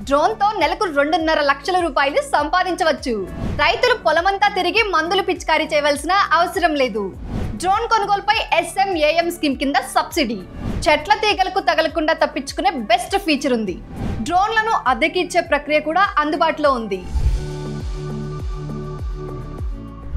Drone తో నెలకు 2.5 లక్షల రూపాయలు సంపాదించవచ్చు. రైతులు పొలమంతా తిరిగి మందులు పిచికారీ చేయవలసిన అవసరం లేదు. డ్రోన్ కొనుగోలుపై SMAM స్కీమ్ కింద సబ్సిడీ. చెట్ల తీగలకు తగలకుండా తప్పించుకునే బెస్ట్ ఫీచర్ ఉంది. డ్రోన్లను అద్దెకి ఇచ్చే ప్రక్రియ కూడా అందుబాటులో ఉంది.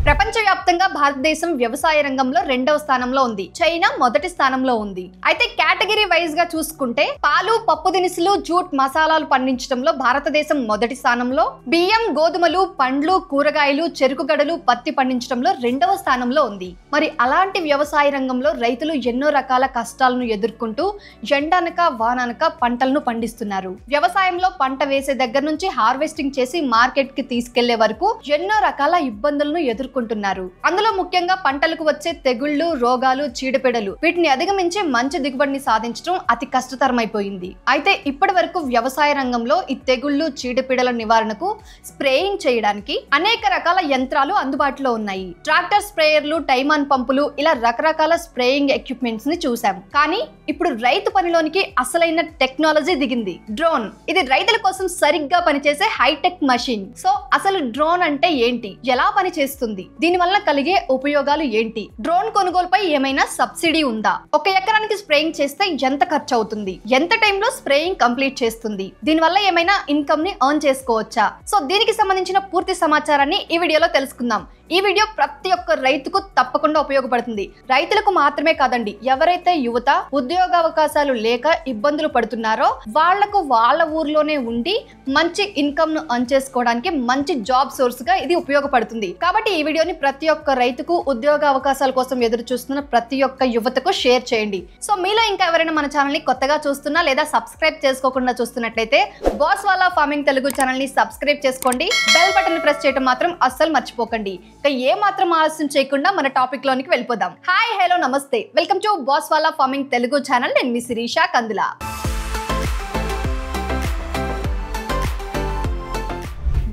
ప్రపంచవ్యాప్తంగా భారతదేశం వ్యవసాయ రంగంలో 2వ స్థానంలో ఉంది. చైనా మొదటి స్థానంలో ఉంది. అయితే కేటగిరీ వైజ్ గా చూసుకుంటే పాలు, పప్పు దినుసులు, జూట్, మసాలాలు పండించడంలో భారతదేశం మొదటి స్థానంలో, బియ్యం, గోధుమలు, పండ్లు, కూరగాయలు, చెరుకు గడలు, పత్తి పండించడంలో 2వ స్థానంలో ఉంది. మరి అలాంటి వ్యవసాయ రంగంలో రైతులు ఎన్నో రకాల కష్టాలను ఎదుర్కొంటూ ఎండనక వాననక పంటలను పండిస్తున్నారు. వ్యవసాయంలో పంట వేసే దగ్గర నుంచి హార్వెస్టింగ్ చేసి మార్కెట్ కి తీసుకెళ్లే వరకు ఎన్నో రకాల ఇబ్బందులను ఎదుర్కొంటున్నారు. అందులో ముఖ్యంగా పంటలకు వచ్చే తెగుళ్లు, రోగాలు, చీడపీడలు, వీటిని అధిగమించి మంచి దిగుబడిని సాధించడం అతి కష్టతరమైపోయింది. అయితే ఇప్పటి వరకు వ్యవసాయ రంగంలో ఈ తెగుళ్లు, చీడపీడల నివారణకు స్ప్రేయింగ్ చేయడానికి అనేక రకాల యంత్రాలు అందుబాటులో ఉన్నాయి. ట్రాక్టర్ స్ప్రేయర్లు, టైమాన్ పంపులు, ఇలా రకరకాల స్ప్రేయింగ్ ఎక్విప్మెంట్స్ ని చూసాం. కానీ ఇప్పుడు రైతు పనిలోనికి అసలైన టెక్నాలజీ దిగింది. డ్రోన్. ఇది రైతుల కోసం సరిగ్గా పనిచేసే హైటెక్ మషిన్. సో అసలు డ్రోన్ అంటే ఏంటి, ఎలా పనిచేస్తుంది, దీని వల్ల కలిగే ఉపయోగాలు ఏంటి, డ్రోన్ కొనుగోలుపై ఏమైనా సబ్సిడీ ఉందా, 1 ఎకరానికి స్ప్రేయింగ్ చేస్తే ఎంత ఖర్చు అవుతుంది, ఎంత టైంలో స్ప్రేయింగ్ కంప్లీట్ చేస్తుంది, దీని వల్ల ఏమైనా ఇన్కమ్ ని ఎర్న్ చేసుకోవచ్చా? సో దీనికి సంబంధించిన పూర్తి సమాచారాన్ని ఈ వీడియోలో తెలుసుకుందాం. ఈ వీడియో ప్రతి ఒక్క రైతుకు తప్పకుండా ఉపయోగపడుతుంది. రైతులకు మాత్రమే కాదండి, ఎవరైతే యువత ఉద్యోగావకాశాలు లేక ఇబ్బందులు పడుతున్నారో వాళ్లకు వాళ్ళ ఊర్లోనే ఉండి మంచి ఇన్కమ్ ను ఎర్న్ చేసుకోవడానికి మంచి జాబ్ సోర్స్ గా ఇది ఉపయోగపడుతుంది. కాబట్టి ఈ వీడియోని ప్రతి ఒక్క రైతుకు, ఉద్యోగ అవకాశాల కోసం ఎదురు చూస్తున్న ప్రతి ఒక్క యువతకు షేర్ చేయండి. సో మీలో ఇంకా ఎవరైనా మన ఛానల్ ని కొత్తగా చూస్తున్నా లేదా సబ్స్క్రైబ్ చేసుకోకుండా చూస్తున్నట్లయితే boss wala farming Telugu channel ని సబ్స్క్రైబ్ చేసుకోండి. బెల్ బటన్ ని ప్రెస్ చేయడం మాత్రం అస్సలు మర్చిపోకండి. ఏ మాత్రం ఆలస్యం చేయకుండా మన టాపిక్ లోనికి వెళ్ళిపోదాం. హాయ్, హలో, నమస్తే, welcome to boss wala farming Telugu channel. నేను మీ శిరీష కందుల.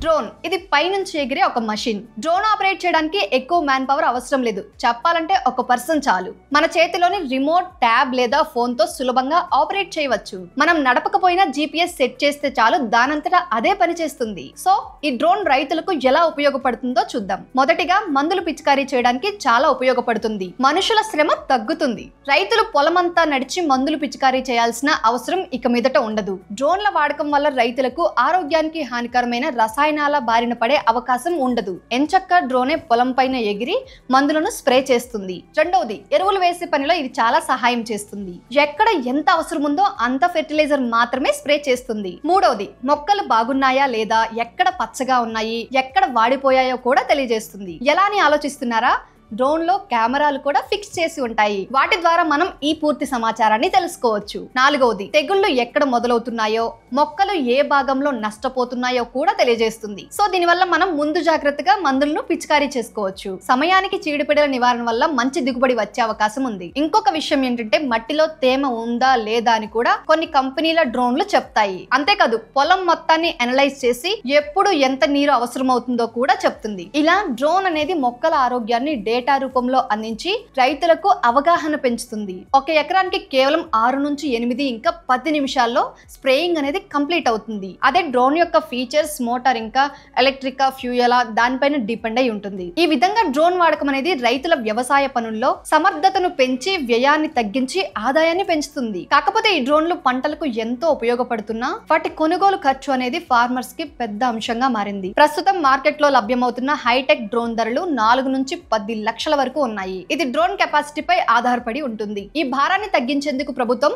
డ్రోన్. ఇది పైనుంచి ఎగిరే ఒక మషిన్. డ్రోన్ ఆపరేట్ చేయడానికి ఎక్కువ మ్యాన్ పవర్ అవసరం లేదు. చెప్పాలంటే ఒక పర్సన్ చాలు. మన చేతిలోని రిమోట్, ట్యాబ్ లేదా ఫోన్ తో సులభంగా ఆపరేట్ చేయవచ్చు. మనం నడపకపోయినా GPS సెట్ చేస్తే చాలు, దానంతటా అదే పని చేస్తుంది. సో ఈ డ్రోన్ రైతులకు ఎలా ఉపయోగపడుతుందో చూద్దాం. మొదటిగా మందులు పిచికారీ చేయడానికి చాలా ఉపయోగపడుతుంది. మనుషుల శ్రమ తగ్గుతుంది. రైతులు పొలమంతా నడిచి మందులు పిచికారీ చేయాల్సిన అవసరం ఇక మీదట ఉండదు. డ్రోన్ల వాడకం వల్ల రైతులకు ఆరోగ్యానికి హానికరమైన రసాయన బారిన పడే అవకాశం ఉండదు. ఎంచక్క డ్రోనే పొలం పైన ఎగిరి మందులను స్ప్రే చేస్తుంది. రెండవది, ఎరువులు వేసే పనిలో ఇది చాలా సహాయం చేస్తుంది. ఎక్కడ ఎంత అవసరం ఉందో అంత ఫెర్టిలైజర్ మాత్రమే స్ప్రే చేస్తుంది. మూడవది, మొక్కలు బాగున్నాయా లేదా, ఎక్కడ పచ్చగా ఉన్నాయి, ఎక్కడ వాడిపోయాయో కూడా తెలియజేస్తుంది. ఎలా అని ఆలోచిస్తున్నారా? డ్రోన్ లో కెమెరాలు కూడా ఫిక్స్ చేసి ఉంటాయి. వాటి ద్వారా మనం ఈ పూర్తి సమాచారాన్ని తెలుసుకోవచ్చు. నాలుగవది, తెగుళ్లు ఎక్కడ మొదలవుతున్నాయో, మొక్కలు ఏ భాగంలో నష్టపోతున్నాయో కూడా తెలియజేస్తుంది. సో దీనివల్ల మనం ముందు జాగ్రత్తగా మందులను పిచికారీ చేసుకోవచ్చు. సమయానికి చీడపీడల నివారణ వల్ల మంచి దిగుబడి వచ్చే అవకాశం ఉంది. ఇంకొక విషయం ఏంటంటే మట్టిలో తేమ ఉందా లేదా అని కూడా కొన్ని కంపెనీల డ్రోన్లు చెప్తాయి. అంతేకాదు పొలం మొత్తాన్ని అనలైజ్ చేసి ఎప్పుడు ఎంత నీరు అవసరం అవుతుందో కూడా చెప్తుంది. ఇలా డ్రోన్ అనేది మొక్కల ఆరోగ్యాన్ని డేటా రూపంలో అందించి రైతులకు అవగాహన పెంచుతుంది. 1 ఎకరానికి కేవలం 6 నుంచి 8 ఇంకా 10 నిమిషాల్లో స్ప్రేయింగ్ అనేది కంప్లీట్ అవుతుంది. అదే డ్రోన్ యొక్క ఫీచర్స్ మోటార్ ఇంకా ఎలక్ట్రిక్ ఫ్యూయల్ దానిపైన డిపెండ్ అయి ఉంటుంది. ఈ విధంగా డ్రోన్ వాడకం అనేది రైతుల వ్యవసాయ పనుల్లో సమర్థతను పెంచి వ్యయాన్ని తగ్గించి ఆదాయాన్ని పెంచుతుంది. కాకపోతే ఈ డ్రోన్లు పంటలకు ఎంతో ఉపయోగపడుతున్నా వాటి కొనుగోలు ఖర్చు అనేది ఫార్మర్స్ కి పెద్ద అంశంగా మారింది. ప్రస్తుతం మార్కెట్ లో లభ్యమవుతున్న హైటెక్ డ్రోన్ ధరలు 4 నుంచి 10 లక్షల వరకు ఉన్నాయి. ఇది డ్రోన్ కెపాసిటీపై ఆధారపడి ఉంటుంది. ఈ భారాన్ని తగ్గించేందుకు ప్రభుత్వం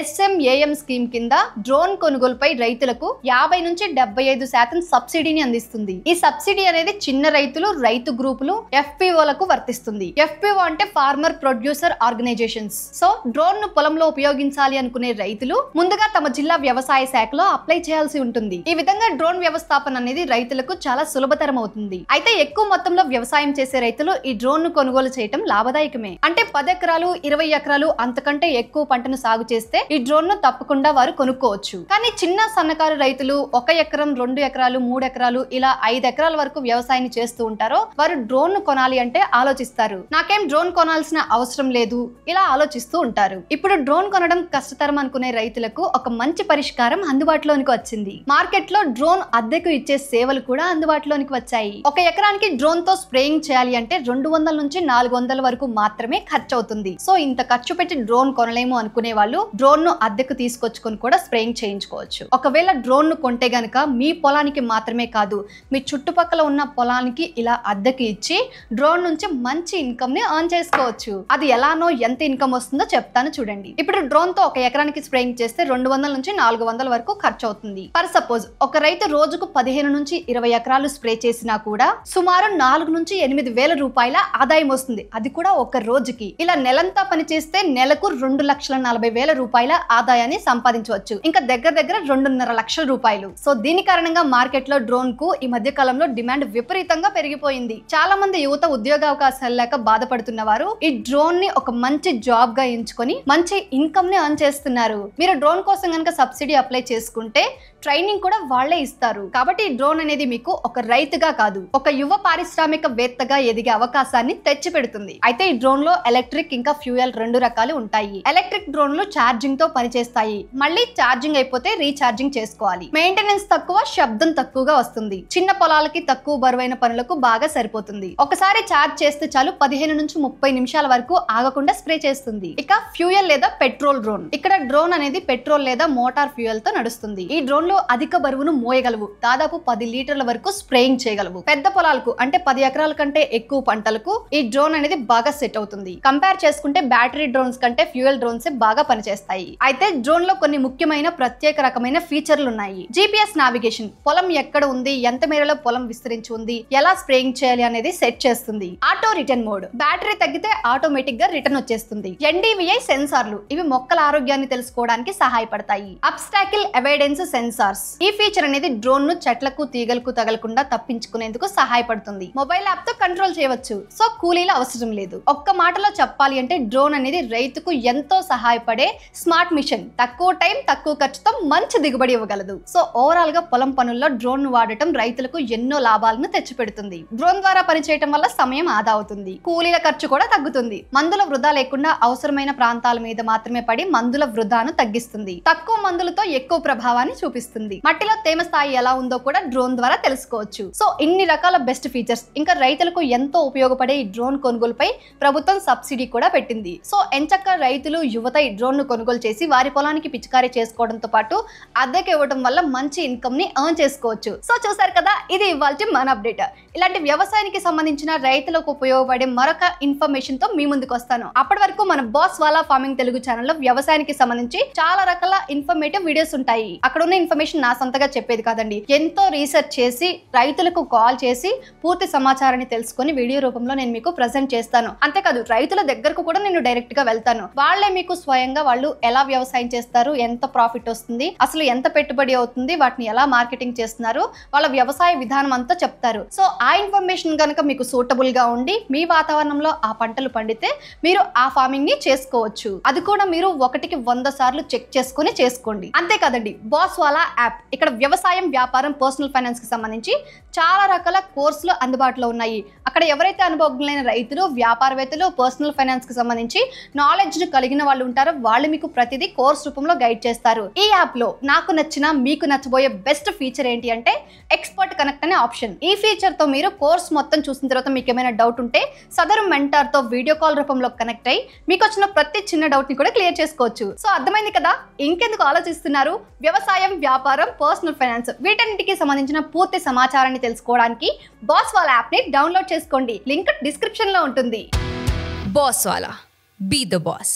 SMAM స్కీమ్ కింద డ్రోన్ కొనుగోలుపై రైతులకు 50 నుంచి 75% సబ్సిడీని అందిస్తుంది. ఈ సబ్సిడీ అనేది చిన్న రైతులు, రైతు గ్రూపులు, FPOలకు వర్తిస్తుంది. FPO అంటే farmer producer organisations. So drone ను పొలంలో ఉపయోగించాలి అనుకునే రైతులు ముందుగా తమ జిల్లా వ్యవసాయ శాఖలో అప్లై చేయాల్సి ఉంటుంది. ఈ విధంగా డ్రోన్ వ్యవస్థాపన అనేది రైతులకు చాలా సులభతరం అవుతుంది. అయితే ఎక్కువ మొత్తంలో వ్యవసాయం చేసే రైతులు ఈ డ్రోన్ డ్రోన్ ను కొనుగోలు చేయటం లాభదాయకమే. అంటే 10 ఎకరాలు 20 ఎకరాలు అంతకంటే ఎక్కువ పంటను సాగు చేస్తే ఈ డ్రోన్ ను తప్పకుండా వారు కొనుక్కోవచ్చు. కానీ చిన్న సన్నకారు రైతులు 1 ఎకరం 2 ఎకరాలు 3 ఎకరాలు ఇలా 5 ఎకరాల వరకు వ్యవసాయాన్ని చేస్తూ ఉంటారో వారు డ్రోన్ ను కొనాలి అంటే ఆలోచిస్తారు. నాకేం డ్రోన్ కొనాల్సిన అవసరం లేదు ఇలా ఆలోచిస్తూ ఉంటారు. ఇప్పుడు డ్రోన్ కొనడం కష్టతరం అనుకునే రైతులకు ఒక మంచి పరిష్కారం అందుబాటులోనికి వచ్చింది. మార్కెట్ లో డ్రోన్ అద్దెకు ఇచ్చే సేవలు కూడా అందుబాటులోనికి వచ్చాయి. 1 ఎకరానికి డ్రోన్ తో స్ప్రేయింగ్ చేయాలి అంటే 200 నుంచి 400 వరకు మాత్రమే ఖర్చు అవుతుంది. సో ఇంత ఖర్చు పెట్టి డ్రోన్ కొనలేము అనుకునే వాళ్ళు డ్రోన్ ను అద్దెకు తీసుకొచ్చుకొని కూడా స్ప్రేయింగ్ చేయించుకోవచ్చు. ఒకవేళ డ్రోన్ ను కొంటే గనక మీ పొలానికి మాత్రమే కాదు మీ చుట్టుపక్కల ఉన్న పొలానికి ఇలా అద్దెకు ఇచ్చి డ్రోన్ నుంచి మంచి ఇన్కమ్ ని ఎర్న్ చేసుకోవచ్చు. అది ఎలానో ఎంత ఇన్కమ్ వస్తుందో చెప్తాను చూడండి. ఇప్పుడు డ్రోన్ తో 1 ఎకరానికి స్ప్రేయింగ్ చేస్తే 200 నుంచి 400 వరకు ఖర్చు అవుతుంది. ఫర్ సపోజ్ ఒక రైతు రోజుకు 15 నుంచి 20 ఎకరాలు స్ప్రే చేసినా కూడా సుమారు 4 నుంచి 8 వేల రూపాయల ఆదాయం వస్తుంది. అది కూడా ఒక రోజుకి. ఇలా నెలంతా పనిచేస్తే నెలకు 2,40,000 రూపాయల ఆదాయాన్ని సంపాదించవచ్చు. ఇంకా దగ్గర 2.5 లక్షల రూపాయలు. సో దీని కారణంగా మార్కెట్ లో డ్రోన్ కు ఈ మధ్య కాలంలో డిమాండ్ విపరీతంగా పెరిగిపోయింది. చాలా మంది యువత ఉద్యోగ అవకాశాలు లేక బాధపడుతున్న వారు ఈ డ్రోన్ ని ఒక మంచి జాబ్ గా ఎంచుకొని మంచి ఇన్కమ్ ని ఎర్న్ చేస్తున్నారు. మీరు డ్రోన్ కోసం కనుక సబ్సిడీ అప్లై చేసుకుంటే ట్రైనింగ్ కూడా వాళ్లే ఇస్తారు. కాబట్టి ఈ డ్రోన్ అనేది మీకు ఒక రైతుగా కాదు ఒక యువ పారిశ్రామికవేత్తగా ఎదిగే అవకాశాన్ని తెచ్చి పెడుతుంది. అయితే ఈ డ్రోన్ లో ఎలక్ట్రిక్ ఇంకా ఫ్యూయల్ 2 రకాలు ఉంటాయి. ఎలక్ట్రిక్ డ్రోన్లు ఛార్జింగ్ తో పనిచేస్తాయి. మళ్ళీ ఛార్జింగ్ అయిపోతే రీఛార్జింగ్ చేసుకోవాలి. మెయింటెనెన్స్ తక్కువ, శబ్దం తక్కువగా వస్తుంది. చిన్న పొలాలకి తక్కువ బరువైన పనులకు బాగా సరిపోతుంది. ఒకసారి ఛార్జ్ చేస్తే చాలు 15 నుంచి 30 నిమిషాల వరకు ఆగకుండా స్ప్రే చేస్తుంది. ఇక ఫ్యూయల్ లేదా పెట్రోల్ డ్రోన్. ఇక్కడ డ్రోన్ అనేది పెట్రోల్ లేదా మోటార్ ఫ్యూయల్ తో నడుస్తుంది. ఈ డ్రోన్ లో అధిక బరువును మోయగలవు. దాదాపు 10 లీటర్ల వరకు స్ప్రేయింగ్ చేయగలవు. పెద్ద పొలాలకు అంటే 10 ఎకరాల కంటే ఎక్కువ పంటలకు ఈ డ్రోన్ అనేది బాగా సెట్ అవుతుంది. కంపేర్ చేసుకుంటే బ్యాటరీ డ్రోన్స్ కంటే ఫ్యూయల్ డ్రోన్స్ బాగా పనిచేస్తాయి. అయితే డ్రోన్ లో కొన్ని ముఖ్యమైన ప్రత్యేక రకమైన ఫీచర్లు ఉన్నాయి. GPS నావిగేషన్, పొలం ఎక్కడ ఉంది, ఎంత మేరలో పొలం విస్తరించి ఉంది, ఎలా స్ప్రేయింగ్ చేయాలి అనేది సెట్ చేస్తుంది. ఆటో రిటర్న్ మోడ్, బ్యాటరీ తగ్గితే ఆటోమేటిక్ గా రిటర్న్ వచ్చేస్తుంది. NDVI సెన్సార్లు, ఇవి మొక్కల ఆరోగ్యాన్ని తెలుసుకోవడానికి సహాయపడతాయి. అబ్స్టాకిల్ అవాయిడెన్స్ సెన్సార్స్, ఈ ఫీచర్ అనేది డ్రోన్ ను చెట్లకు తీగలకు తగలకుండా తప్పించుకునేందుకు సహాయపడుతుంది. మొబైల్ యాప్ తో కంట్రోల్ చేయవచ్చు. సో కూలీల అవసరం లేదు. ఒక్క మాటలో చెప్పాలి అంటే డ్రోన్ అనేది రైతుకు ఎంతో సహాయపడే స్మార్ట్ మిషన్. తక్కువ టైం తక్కువ ఖర్చుతో మంచి దిగుబడి ఇవ్వగలదు. సో ఓవరాల్ గా పొలం పనుల్లో డ్రోన్ ను వాడటం రైతులకు ఎన్నో లాభాలను తెచ్చిపెడుతుంది. డ్రోన్ ద్వారా పనిచేయటం వల్ల సమయం ఆదా అవుతుంది. కూలీల ఖర్చు కూడా తగ్గుతుంది. మందుల వృధా లేకుండా అవసరమైన ప్రాంతాల మీద మాత్రమే పడి మందుల వృధాను తగ్గిస్తుంది. తక్కువ మందులతో ఎక్కువ ప్రభావాన్ని చూపిస్తుంది. మట్టిలో తేమ స్థాయి ఎలా ఉందో కూడా డ్రోన్ ద్వారా తెలుసుకోవచ్చు. సో ఇన్ని రకాల బెస్ట్ ఫీచర్స్ ఇంకా రైతులకు ఎంతో ఉపయోగపడే ఈ డ్రోన్ కొనుగోలుపై ప్రభుత్వం సబ్సిడీ కూడా పెట్టింది. సో ఎంచక్క రైతులు యువత ఈ డ్రోన్ ను కొనుగోలు చేసి వారి పొలానికి పిచికారీ చేసుకోవడంతో పాటు అద్దెకి ఇవ్వడం వల్ల మంచి ఇన్కమ్ ని ఎర్న్ చేసుకోవచ్చు. సో చూసారు కదా, ఇది ఇవాల్టి మన అప్డేట్. ఇలాంటి వ్యవసాయానికి సంబంధించిన రైతులకు ఉపయోగపడే మరొక ఇన్ఫర్మేషన్ తో మీ ముందుకు వస్తాను. అప్పటి వరకు మన బాస్ వాలా ఫార్మింగ్ తెలుగు ఛానల్లో వ్యవసాయానికి సంబంధించి చాలా రకాల ఇన్ఫర్మేటివ్ వీడియోస్ ఉంటాయి. అక్కడ ఉన్న ఇన్ఫర్మేషన్ నా సొంతగా చెప్పేది కాదండి. ఎంతో రీసెర్చ్ చేసి రైతులకు కాల్ చేసి పూర్తి సమాచారాన్ని తెలుసుకొని వీడియో రూపంలో నేను మీకు ప్రెజెంట్ చేస్తాను. అంతేకాదు రైతుల దగ్గరకు కూడా నేను డైరెక్ట్ గా వెళ్తాను. వాళ్లే మీకు స్వయంగా వాళ్ళు ఎలా వ్యవసాయం చేస్తారు, ఎంత ప్రాఫిట్ వస్తుంది, అసలు ఎంత పెట్టుబడి అవుతుంది, వాటిని ఎలా మార్కెటింగ్ చేస్తున్నారు, వాళ్ళ వ్యవసాయ విధానం అంతా చెప్తారు. సో ఆ ఇన్ఫర్మేషన్ కనుక మీకు సూటబుల్ గా ఉండి మీ వాతావరణంలో ఆ పంటలు పండితే మీరు ఆ ఫార్మింగ్ ని చేసుకోవచ్చు. అది కూడా మీరు 1కి 100 సార్లు చెక్ చేసుకుని చేసుకోండి. అంతేకాదండి, బాస్ వాలా యాప్ ఇక్కడ వ్యవసాయం, వ్యాపారం, పర్సనల్ ఫైనాన్స్ కి సంబంధించి చాలా రకాల కోర్సులు అందుబాటులో ఉన్నాయి. అక్కడ ఎవరైతే అనుభవజ్ఞులైన రైతులు, వ్యాపారవేత్తలు, పర్సనల్ ఫైనాన్స్ కి సంబంధించి నాలెడ్జ్ కలిగిన వాళ్ళు ఉంటారో వాళ్ళు మీకు ప్రతిదీ కోర్స్ రూపంలో గైడ్ చేస్తారు. ఈ యాప్ లో నాకు నచ్చిన, మీకు నచ్చబోయే బెస్ట్ ఫీచర్ ఏంటి అంటే ఎక్స్పర్ట్ కనెక్ట్ అనే ఆప్షన్. ఈ ఫీచర్ తో మీరు కోర్స్ మొత్తం చూసిన తర్వాత మీకు ఏమైనా డౌట్ ఉంటే సదరు మెంటర్ తో వీడియో కాల్ రూపంలో కనెక్ట్ అయ్యి మీకు వచ్చిన ప్రతి చిన్న డౌట్ ని కూడా క్లియర్ చేసుకోవచ్చు. సో అర్థమైంది కదా, ఇంకెందుకు ఆలోచిస్తున్నారు? వ్యవసాయం, వ్యాపారం, పర్సనల్ ఫైనాన్స్ వీటన్నిటికి సంబంధించిన పూర్తి సమాచారాన్ని తెలుసుకోవడానికి బాస్ వాలా యాప్ ని డౌన్లోడ్ చేసుకోండి. లింక్ డిస్క్రిప్షన్ లో ఉంటుంది. Boss wala, be the boss.